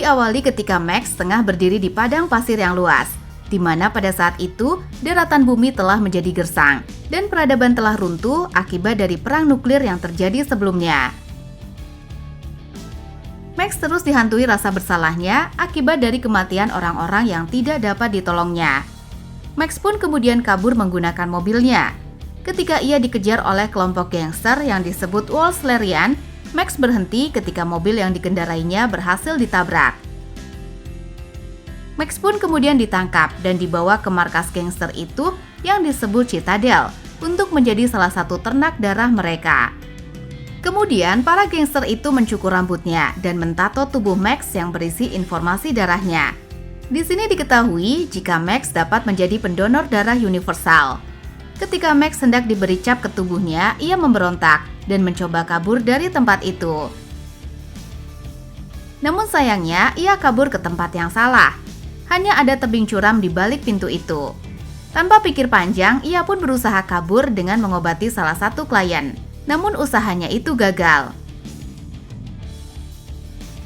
diawali ketika Max tengah berdiri di padang pasir yang luas, di mana pada saat itu daratan bumi telah menjadi gersang dan peradaban telah runtuh akibat dari perang nuklir yang terjadi sebelumnya. Max terus dihantui rasa bersalahnya akibat dari kematian orang-orang yang tidak dapat ditolongnya. Max pun kemudian kabur menggunakan mobilnya. Ketika ia dikejar oleh kelompok gangster yang disebut Wolfslarian, Max berhenti ketika mobil yang dikendarainya berhasil ditabrak. Max pun kemudian ditangkap dan dibawa ke markas gangster itu yang disebut Citadel untuk menjadi salah satu ternak darah mereka. Kemudian para gangster itu mencukur rambutnya dan mentato tubuh Max yang berisi informasi darahnya. Di sini diketahui jika Max dapat menjadi pendonor darah universal. Ketika Max hendak diberi cap ke tubuhnya, ia memberontak dan mencoba kabur dari tempat itu. Namun sayangnya, ia kabur ke tempat yang salah. Hanya ada tebing curam di balik pintu itu. Tanpa pikir panjang, ia pun berusaha kabur dengan mengobati salah satu klien. Namun usahanya itu gagal.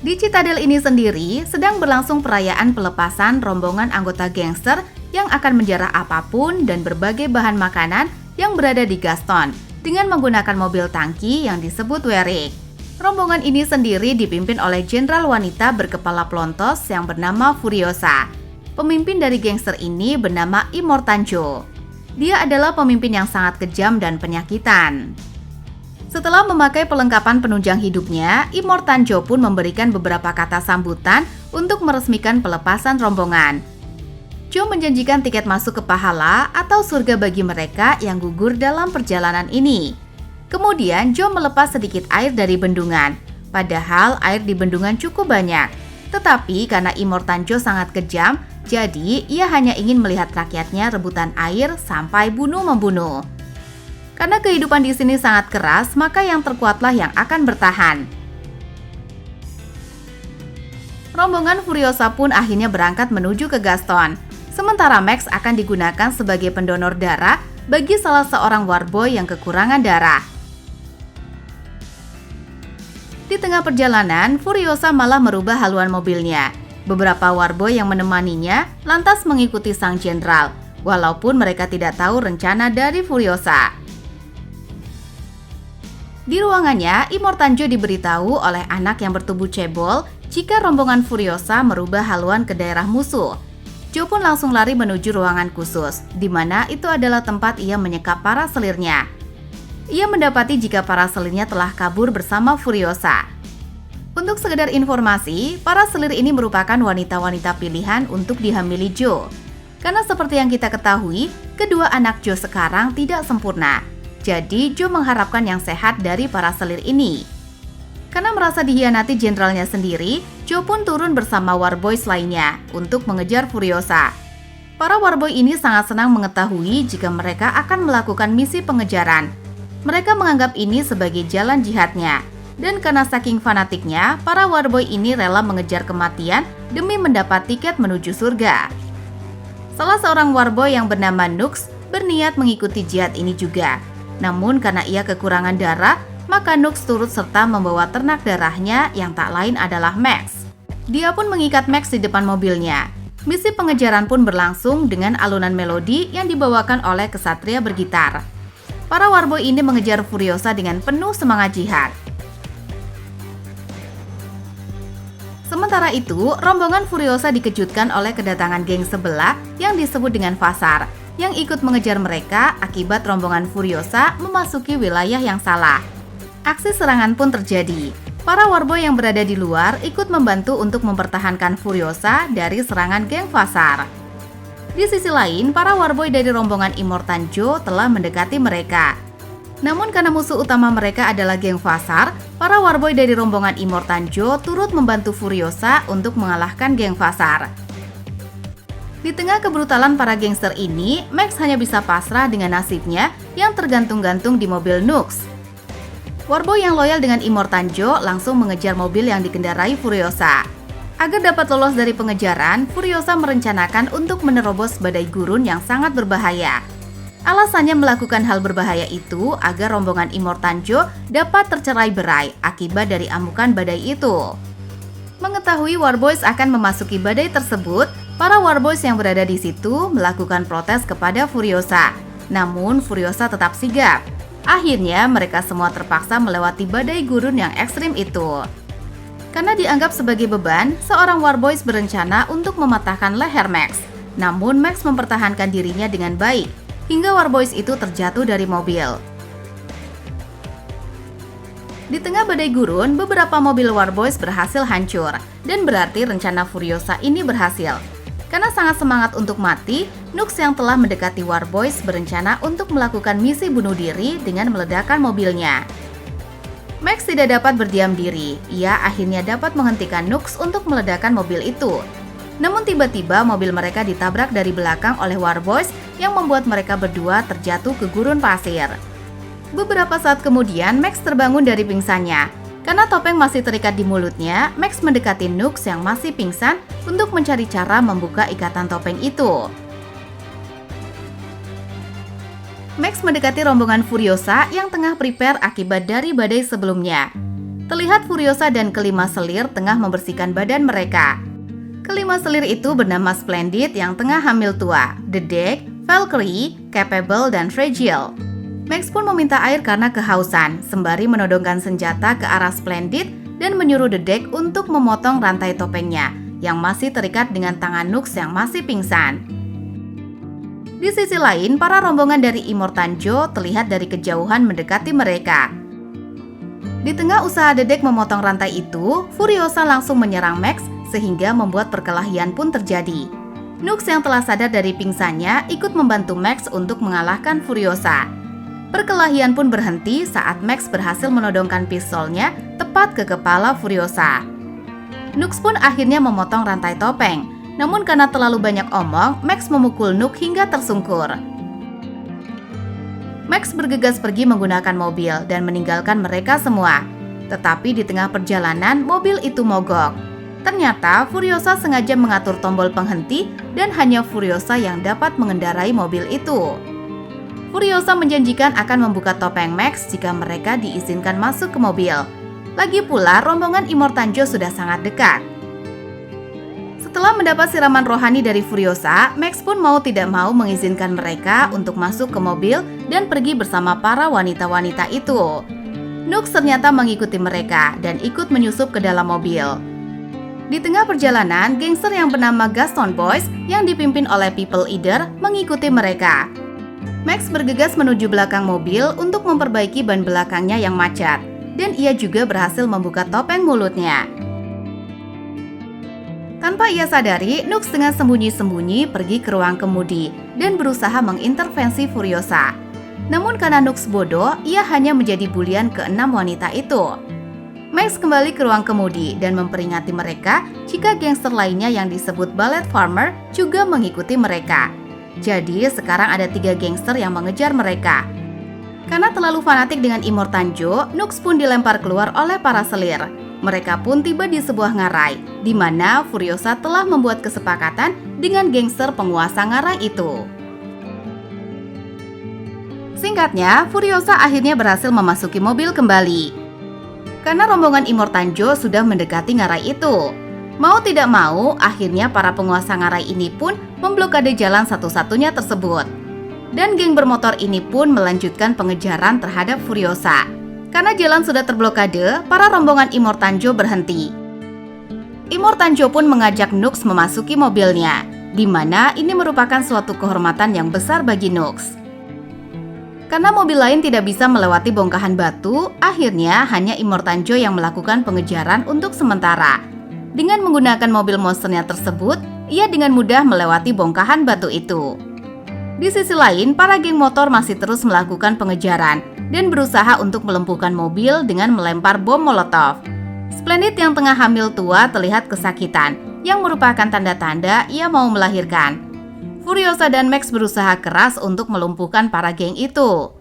Di Citadel ini sendiri sedang berlangsung perayaan pelepasan rombongan anggota gangster yang akan menjarah apapun dan berbagai bahan makanan yang berada di Gaston dengan menggunakan mobil tangki yang disebut Werrick. Rombongan ini sendiri dipimpin oleh jenderal wanita berkepala plontos yang bernama Furiosa. Pemimpin dari gangster ini bernama Immortan-Joe. Dia adalah pemimpin yang sangat kejam dan penyakitan. Setelah memakai perlengkapan penunjang hidupnya, Immortan-Joe pun memberikan beberapa kata sambutan untuk meresmikan pelepasan rombongan. Joe menjanjikan tiket masuk ke pahala atau surga bagi mereka yang gugur dalam perjalanan ini. Kemudian Joe melepas sedikit air dari bendungan, padahal air di bendungan cukup banyak. Tetapi karena Immortan-Joe sangat kejam, jadi ia hanya ingin melihat rakyatnya rebutan air sampai bunuh-membunuh. Karena kehidupan di sini sangat keras, maka yang terkuatlah yang akan bertahan. Rombongan Furiosa pun akhirnya berangkat menuju ke Gaston. Sementara Max akan digunakan sebagai pendonor darah bagi salah seorang warboy yang kekurangan darah. Di tengah perjalanan, Furiosa malah merubah haluan mobilnya. Beberapa warboy yang menemaninya lantas mengikuti sang jenderal, walaupun mereka tidak tahu rencana dari Furiosa. Di ruangannya, Immortan-Joe diberitahu oleh anak yang bertubuh cebol jika rombongan Furiosa merubah haluan ke daerah musuh. Joe pun langsung lari menuju ruangan khusus, di mana itu adalah tempat ia menyekap para selirnya. Ia mendapati jika para selirnya telah kabur bersama Furiosa. Untuk sekedar informasi, para selir ini merupakan wanita-wanita pilihan untuk dihamili Joe. Karena seperti yang kita ketahui, kedua anak Joe sekarang tidak sempurna. Jadi Joe mengharapkan yang sehat dari para selir ini. Karena merasa dihianati jenderalnya sendiri, Joe pun turun bersama warboys lainnya untuk mengejar Furiosa. Para warboy ini sangat senang mengetahui jika mereka akan melakukan misi pengejaran. Mereka menganggap ini sebagai jalan jihadnya. Dan karena saking fanatiknya, para warboy ini rela mengejar kematian demi mendapat tiket menuju surga. Salah seorang warboy yang bernama Nux berniat mengikuti jihad ini juga. Namun karena ia kekurangan darah, maka Nux turut serta membawa ternak darahnya yang tak lain adalah Max. Dia pun mengikat Max di depan mobilnya. Misi pengejaran pun berlangsung dengan alunan melodi yang dibawakan oleh kesatria bergitar. Para warboy ini mengejar Furiosa dengan penuh semangat jihad. Sementara itu, rombongan Furiosa dikejutkan oleh kedatangan geng sebelah yang disebut dengan Fasar, yang ikut mengejar mereka akibat rombongan Furiosa memasuki wilayah yang salah. Aksi serangan pun terjadi. Para warboy yang berada di luar ikut membantu untuk mempertahankan Furiosa dari serangan geng Fasar. Di sisi lain, para warboy dari rombongan Immortan-Joe telah mendekati mereka. Namun karena musuh utama mereka adalah geng Fasar, para warboy dari rombongan Immortan-Joe turut membantu Furiosa untuk mengalahkan geng Fasar. Di tengah kebrutalan para gangster ini, Max hanya bisa pasrah dengan nasibnya yang tergantung-gantung di mobil Nux. Warboy yang loyal dengan Immortan-Joe langsung mengejar mobil yang dikendarai Furiosa. Agar dapat lolos dari pengejaran, Furiosa merencanakan untuk menerobos badai gurun yang sangat berbahaya. Alasannya melakukan hal berbahaya itu agar rombongan Immortan-Joe dapat tercerai-berai akibat dari amukan badai itu. Mengetahui Warboys akan memasuki badai tersebut, para Warboys yang berada di situ melakukan protes kepada Furiosa. Namun Furiosa tetap sigap. Akhirnya mereka semua terpaksa melewati badai gurun yang ekstrim itu. Karena dianggap sebagai beban, seorang Warboys berencana untuk mematahkan leher Max. Namun Max mempertahankan dirinya dengan baik, hingga Warboys itu terjatuh dari mobil. Di tengah badai gurun, beberapa mobil Warboys berhasil hancur, dan berarti rencana Furiosa ini berhasil. Karena sangat semangat untuk mati, Nux yang telah mendekati Warboys berencana untuk melakukan misi bunuh diri dengan meledakkan mobilnya. Max tidak dapat berdiam diri, ia akhirnya dapat menghentikan Nux untuk meledakkan mobil itu. Namun tiba-tiba mobil mereka ditabrak dari belakang oleh Warboys yang membuat mereka berdua terjatuh ke gurun pasir. Beberapa saat kemudian, Max terbangun dari pingsannya. Karena topeng masih terikat di mulutnya, Max mendekati Nux yang masih pingsan untuk mencari cara membuka ikatan topeng itu. Max mendekati rombongan Furiosa yang tengah prepare akibat dari badai sebelumnya. Terlihat Furiosa dan kelima selir tengah membersihkan badan mereka. Kelima selir itu bernama Splendid yang tengah hamil tua, The Deck, Valkyrie, Capable, dan Fragile. Max pun meminta air karena kehausan, sembari menodongkan senjata ke arah Splendid dan menyuruh The Deck untuk memotong rantai topengnya yang masih terikat dengan tangan Nux yang masih pingsan. Di sisi lain, para rombongan dari Immortanjo terlihat dari kejauhan mendekati mereka. Di tengah usaha The Deck memotong rantai itu, Furiosa langsung menyerang Max sehingga membuat perkelahian pun terjadi. Nux yang telah sadar dari pingsannya ikut membantu Max untuk mengalahkan Furiosa. Perkelahian pun berhenti saat Max berhasil menodongkan pistolnya tepat ke kepala Furiosa. Nux pun akhirnya memotong rantai topeng, namun karena terlalu banyak omong, Max memukul Nux hingga tersungkur. Max bergegas pergi menggunakan mobil dan meninggalkan mereka semua. Tetapi di tengah perjalanan, mobil itu mogok. Ternyata Furiosa sengaja mengatur tombol penghenti dan hanya Furiosa yang dapat mengendarai mobil itu. Furiosa menjanjikan akan membuka topeng Max jika mereka diizinkan masuk ke mobil. Lagi pula, rombongan Immortanjo sudah sangat dekat. Setelah mendapat siraman rohani dari Furiosa, Max pun mau tidak mau mengizinkan mereka untuk masuk ke mobil dan pergi bersama para wanita-wanita itu. Nux ternyata mengikuti mereka dan ikut menyusup ke dalam mobil. Di tengah perjalanan, gangster yang bernama Gaston Boys yang dipimpin oleh People Eater mengikuti mereka. Max bergegas menuju belakang mobil untuk memperbaiki ban belakangnya yang macet, dan ia juga berhasil membuka topeng mulutnya. Tanpa ia sadari, Nux dengan sembunyi-sembunyi pergi ke ruang kemudi dan berusaha mengintervensi Furiosa. Namun karena Nux bodoh, ia hanya menjadi bulian ke-6 wanita itu. Max kembali ke ruang kemudi dan memperingati mereka jika gangster lainnya yang disebut Ballet Farmer juga mengikuti mereka. Jadi sekarang ada 3 gangster yang mengejar mereka. Karena terlalu fanatik dengan Immortanjo, Nux pun dilempar keluar oleh para selir. Mereka pun tiba di sebuah ngarai, di mana Furiosa telah membuat kesepakatan dengan gangster penguasa ngarai itu. Singkatnya, Furiosa akhirnya berhasil memasuki mobil kembali. Karena rombongan Immortanjo sudah mendekati ngarai itu. Mau tidak mau, akhirnya para penguasa ngarai ini pun memblokade jalan satu-satunya tersebut. Dan geng bermotor ini pun melanjutkan pengejaran terhadap Furiosa. Karena jalan sudah terblokade, para rombongan Immortanjo berhenti. Immortanjo pun mengajak Nux memasuki mobilnya, di mana ini merupakan suatu kehormatan yang besar bagi Nux. Karena mobil lain tidak bisa melewati bongkahan batu, akhirnya hanya Immortanjo yang melakukan pengejaran untuk sementara. Dengan menggunakan mobil monsternya tersebut, ia dengan mudah melewati bongkahan batu itu. Di sisi lain, para geng motor masih terus melakukan pengejaran dan berusaha untuk melumpuhkan mobil dengan melempar bom molotov. Splendid yang tengah hamil tua terlihat kesakitan, yang merupakan tanda-tanda ia mau melahirkan. Furiosa dan Max berusaha keras untuk melumpuhkan para geng itu.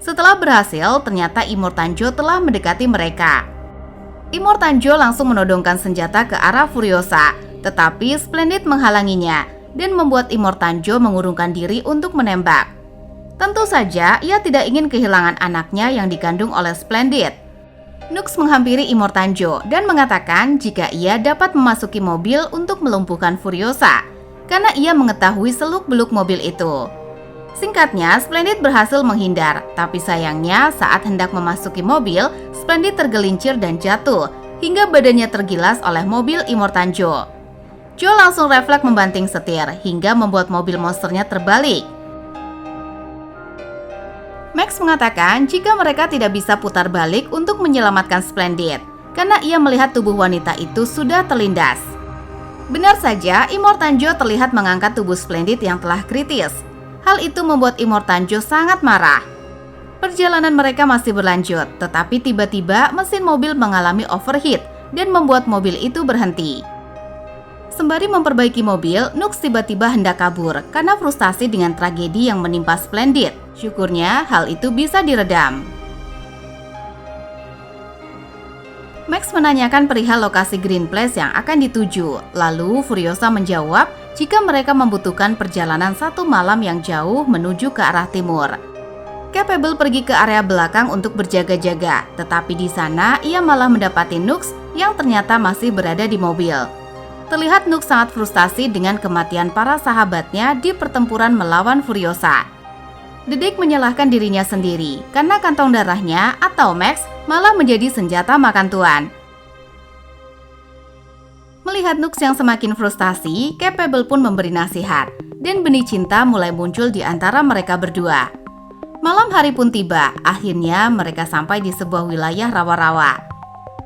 Setelah berhasil, ternyata Immortanjo telah mendekati mereka. Immortanjo langsung menodongkan senjata ke arah Furiosa, tetapi Splendid menghalanginya dan membuat Immortanjo mengurungkan diri untuk menembak. Tentu saja ia tidak ingin kehilangan anaknya yang dikandung oleh Splendid. Nux menghampiri Immortanjo dan mengatakan jika ia dapat memasuki mobil untuk melumpuhkan Furiosa, karena ia mengetahui seluk-beluk mobil itu. Singkatnya, Splendid berhasil menghindar, tapi sayangnya saat hendak memasuki mobil, Splendid tergelincir dan jatuh, hingga badannya tergilas oleh mobil Immortanjo. Joe langsung refleks membanting setir, hingga membuat mobil monsternya terbalik. Max mengatakan jika mereka tidak bisa putar balik untuk menyelamatkan Splendid, karena ia melihat tubuh wanita itu sudah terlindas. Benar saja, Immortanjo terlihat mengangkat tubuh Splendid yang telah kritis. Hal itu membuat Immortanjo sangat marah. Perjalanan mereka masih berlanjut, tetapi tiba-tiba mesin mobil mengalami overheat dan membuat mobil itu berhenti. Sembari memperbaiki mobil, Nux tiba-tiba hendak kabur karena frustasi dengan tragedi yang menimpa Splendid. Syukurnya hal itu bisa diredam. Max menanyakan perihal lokasi Green Place yang akan dituju. Lalu Furiosa menjawab jika mereka membutuhkan perjalanan 1 malam yang jauh menuju ke arah timur. Capable pergi ke area belakang untuk berjaga-jaga, tetapi di sana ia malah mendapati Nux yang ternyata masih berada di mobil. Terlihat Nux sangat frustasi dengan kematian para sahabatnya di pertempuran melawan Furiosa. Dedek menyalahkan dirinya sendiri karena kantong darahnya atau Max malah menjadi senjata makan tuan. Melihat Nux yang semakin frustasi, Capable pun memberi nasihat dan benih cinta mulai muncul di antara mereka berdua. Malam hari pun tiba, akhirnya mereka sampai di sebuah wilayah rawa-rawa.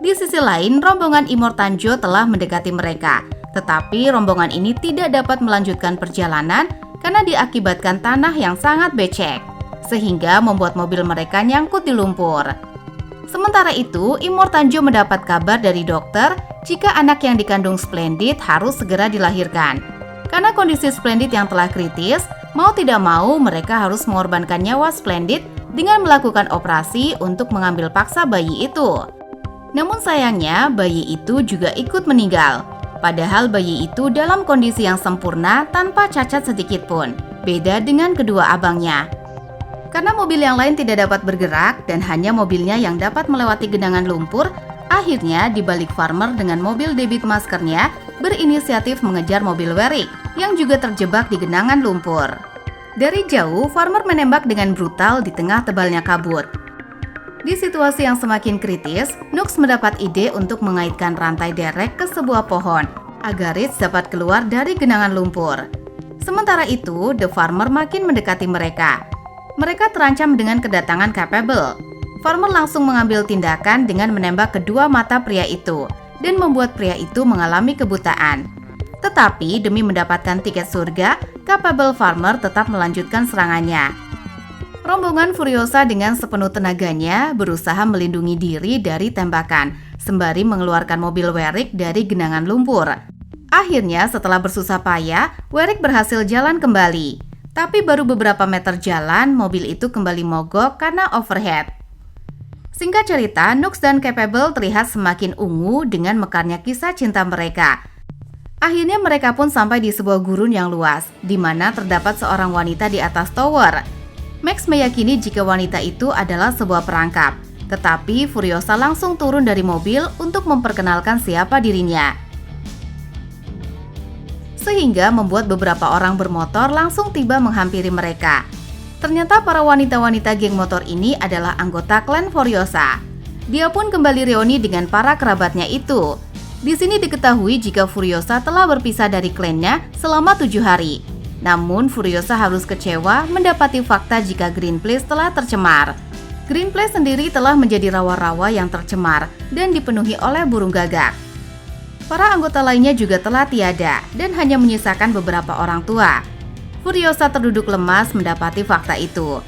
Di sisi lain, rombongan Immortanjo telah mendekati mereka, tetapi rombongan ini tidak dapat melanjutkan perjalanan karena diakibatkan tanah yang sangat becek, sehingga membuat mobil mereka nyangkut di lumpur. Sementara itu, Immortanjo mendapat kabar dari dokter jika anak yang dikandung Splendid harus segera dilahirkan. Karena kondisi Splendid yang telah kritis, mau tidak mau mereka harus mengorbankan nyawa Splendid dengan melakukan operasi untuk mengambil paksa bayi itu. Namun sayangnya, bayi itu juga ikut meninggal. Padahal bayi itu dalam kondisi yang sempurna tanpa cacat sedikit pun, beda dengan kedua abangnya. Karena mobil yang lain tidak dapat bergerak dan hanya mobilnya yang dapat melewati genangan lumpur, akhirnya dibalik Farmer dengan mobil debit maskernya berinisiatif mengejar mobil Warrick yang juga terjebak di genangan lumpur. Dari jauh, Farmer menembak dengan brutal di tengah tebalnya kabut. Di situasi yang semakin kritis, Nux mendapat ide untuk mengaitkan rantai derek ke sebuah pohon agar Rich dapat keluar dari genangan lumpur. Sementara itu, The Farmer makin mendekati mereka. Mereka terancam dengan kedatangan Capable. Farmer langsung mengambil tindakan dengan menembak kedua mata pria itu dan membuat pria itu mengalami kebutaan. Tetapi demi mendapatkan tiket surga, Capable Farmer tetap melanjutkan serangannya. Rombongan Furiosa dengan sepenuh tenaganya berusaha melindungi diri dari tembakan, sembari mengeluarkan mobil Warrick dari genangan lumpur. Akhirnya setelah bersusah payah, Warrick berhasil jalan kembali. Tapi baru beberapa meter jalan, mobil itu kembali mogok karena overheat. Singkat cerita, Nux dan Capable terlihat semakin ungu dengan mekarnya kisah cinta mereka. Akhirnya mereka pun sampai di sebuah gurun yang luas, di mana terdapat seorang wanita di atas tower. Max meyakini jika wanita itu adalah sebuah perangkap, tetapi Furiosa langsung turun dari mobil untuk memperkenalkan siapa dirinya. Sehingga membuat beberapa orang bermotor langsung tiba menghampiri mereka. Ternyata para wanita-wanita geng motor ini adalah anggota klan Furiosa. Dia pun kembali reuni dengan para kerabatnya itu. Di sini diketahui jika Furiosa telah berpisah dari klannya selama 7 hari. Namun Furiosa harus kecewa mendapati fakta jika Green Place telah tercemar. Green Place sendiri telah menjadi rawa-rawa yang tercemar dan dipenuhi oleh burung gagak. Para anggota lainnya juga telah tiada dan hanya menyisakan beberapa orang tua. Furiosa terduduk lemas mendapati fakta itu.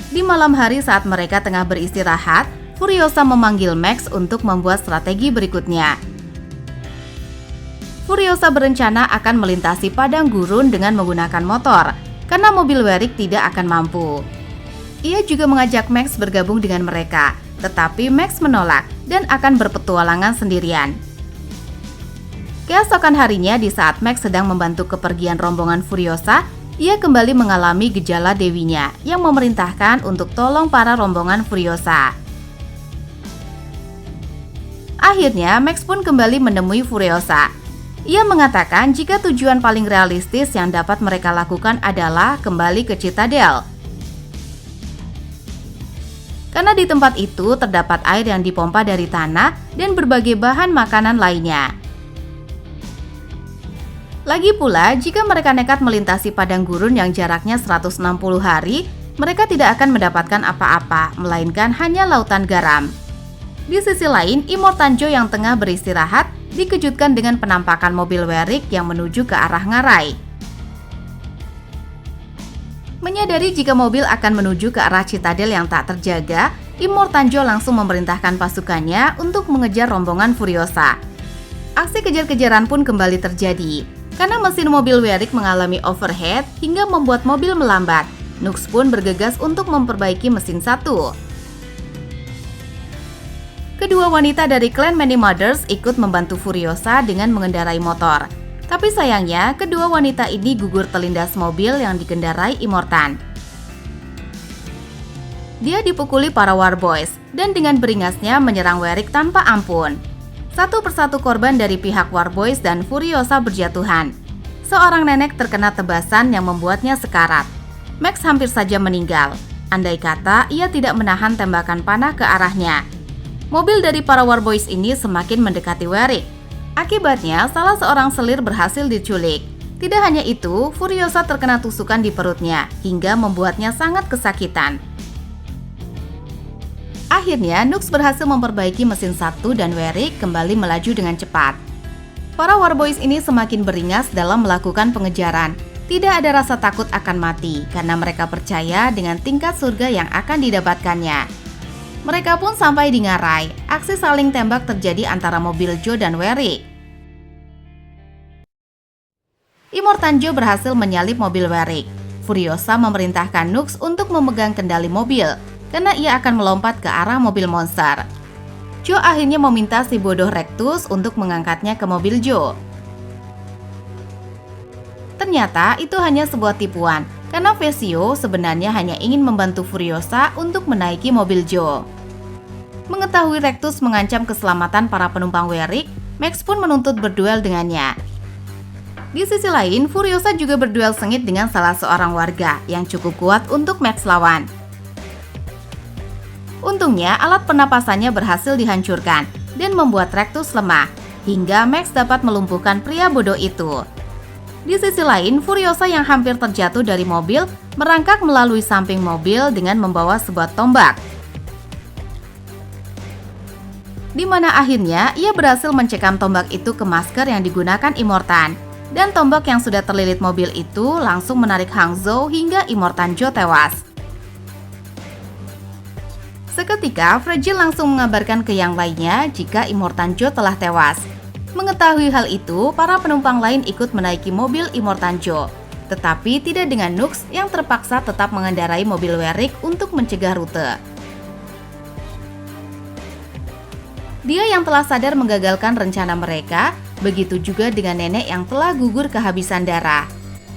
Di malam hari saat mereka tengah beristirahat, Furiosa memanggil Max untuk membuat strategi berikutnya. Furiosa berencana akan melintasi padang gurun dengan menggunakan motor, karena mobil Warrick tidak akan mampu. Ia juga mengajak Max bergabung dengan mereka, tetapi Max menolak dan akan berpetualangan sendirian. Keesokan harinya, di saat Max sedang membantu kepergian rombongan Furiosa, ia kembali mengalami gejala dewinya yang memerintahkan untuk tolong para rombongan Furiosa. Akhirnya, Max pun kembali menemui Furiosa. Ia mengatakan jika tujuan paling realistis yang dapat mereka lakukan adalah kembali ke Citadel. Karena di tempat itu terdapat air yang dipompa dari tanah dan berbagai bahan makanan lainnya. Lagi pula, jika mereka nekat melintasi padang gurun yang jaraknya 160 hari, mereka tidak akan mendapatkan apa-apa, melainkan hanya lautan garam. Di sisi lain, Immortan Joe yang tengah beristirahat dikejutkan dengan penampakan mobil Warrick yang menuju ke arah ngarai. Menyadari jika mobil akan menuju ke arah Citadel yang tak terjaga, Immortan Joe langsung memerintahkan pasukannya untuk mengejar rombongan Furiosa. Aksi kejar-kejaran pun kembali terjadi, karena mesin mobil Warrick mengalami overheat hingga membuat mobil melambat. Nux pun bergegas untuk memperbaiki mesin satu. Kedua wanita dari klan Many Mothers ikut membantu Furiosa dengan mengendarai motor. Tapi sayangnya, kedua wanita ini gugur terlindas mobil yang dikendarai Immortan. Dia dipukuli para War Boys dan dengan beringasnya menyerang Warrick tanpa ampun. Satu persatu korban dari pihak War Boys dan Furiosa berjatuhan. Seorang nenek terkena tebasan yang membuatnya sekarat. Max hampir saja meninggal. Andai kata ia tidak menahan tembakan panah ke arahnya. Mobil dari para War Boys ini semakin mendekati Warrick. Akibatnya, salah seorang selir berhasil diculik. Tidak hanya itu, Furiosa terkena tusukan di perutnya, hingga membuatnya sangat kesakitan. Akhirnya, Nux berhasil memperbaiki mesin satu dan Warrick kembali melaju dengan cepat. Para War Boys ini semakin beringas dalam melakukan pengejaran. Tidak ada rasa takut akan mati, karena mereka percaya dengan tingkat surga yang akan didapatkannya. Mereka pun sampai di ngarai. Aksi saling tembak terjadi antara mobil Joe dan Warrick. Immortan Joe berhasil menyalip mobil Warrick. Furiosa memerintahkan Nux untuk memegang kendali mobil, karena ia akan melompat ke arah mobil monster. Joe akhirnya meminta si bodoh Rectus untuk mengangkatnya ke mobil Joe. Ternyata itu hanya sebuah tipuan, karena Vezio sebenarnya hanya ingin membantu Furiosa untuk menaiki mobil Joe. Mengetahui Rectus mengancam keselamatan para penumpang Warrick, Max pun menuntut berduel dengannya. Di sisi lain, Furiosa juga berduel sengit dengan salah seorang warga yang cukup kuat untuk Max lawan. Untungnya, alat pernapasannya berhasil dihancurkan dan membuat Rectus lemah, hingga Max dapat melumpuhkan pria bodoh itu. Di sisi lain, Furiosa yang hampir terjatuh dari mobil merangkak melalui samping mobil dengan membawa sebuah tombak. Di mana akhirnya ia berhasil mencekam tombak itu ke masker yang digunakan Immortan. Dan tombak yang sudah terlilit mobil itu langsung menarik Hang Zhou hingga Immortan Joe tewas. Seketika, Fragile langsung mengabarkan ke yang lainnya jika Immortan Joe telah tewas. Mengetahui hal itu, para penumpang lain ikut menaiki mobil Immortan Joe. Tetapi tidak dengan Nux yang terpaksa tetap mengendarai mobil Warrick untuk mencegah rute. Dia yang telah sadar menggagalkan rencana mereka, begitu juga dengan nenek yang telah gugur kehabisan darah.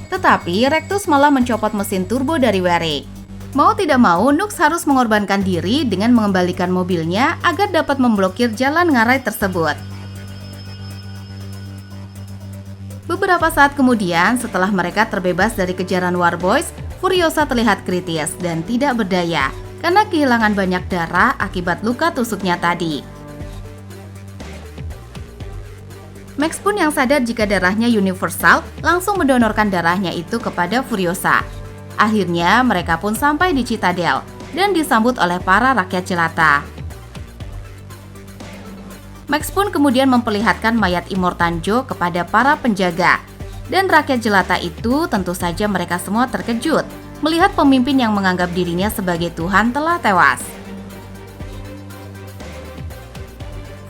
Tetapi Rectus malah mencopot mesin turbo dari Warrick. Mau tidak mau, Nux harus mengorbankan diri dengan mengembalikan mobilnya agar dapat memblokir jalan ngarai tersebut. Beberapa saat kemudian, setelah mereka terbebas dari kejaran War Boys, Furiosa terlihat kritis dan tidak berdaya karena kehilangan banyak darah akibat luka tusuknya tadi. Max pun yang sadar jika darahnya universal langsung mendonorkan darahnya itu kepada Furiosa. Akhirnya mereka pun sampai di Citadel dan disambut oleh para rakyat jelata. Max pun kemudian memperlihatkan mayat Immortan Joe kepada para penjaga. Dan rakyat jelata itu tentu saja mereka semua terkejut melihat pemimpin yang menganggap dirinya sebagai Tuhan telah tewas.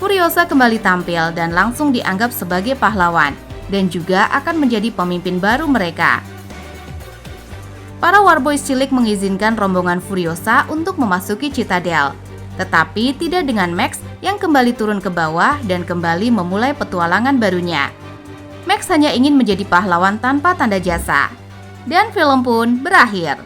Furiosa kembali tampil dan langsung dianggap sebagai pahlawan dan juga akan menjadi pemimpin baru mereka. Para War Boys cilik mengizinkan rombongan Furiosa untuk memasuki Citadel, tetapi tidak dengan Max yang kembali turun ke bawah dan kembali memulai petualangan barunya. Max hanya ingin menjadi pahlawan tanpa tanda jasa. Dan film pun berakhir.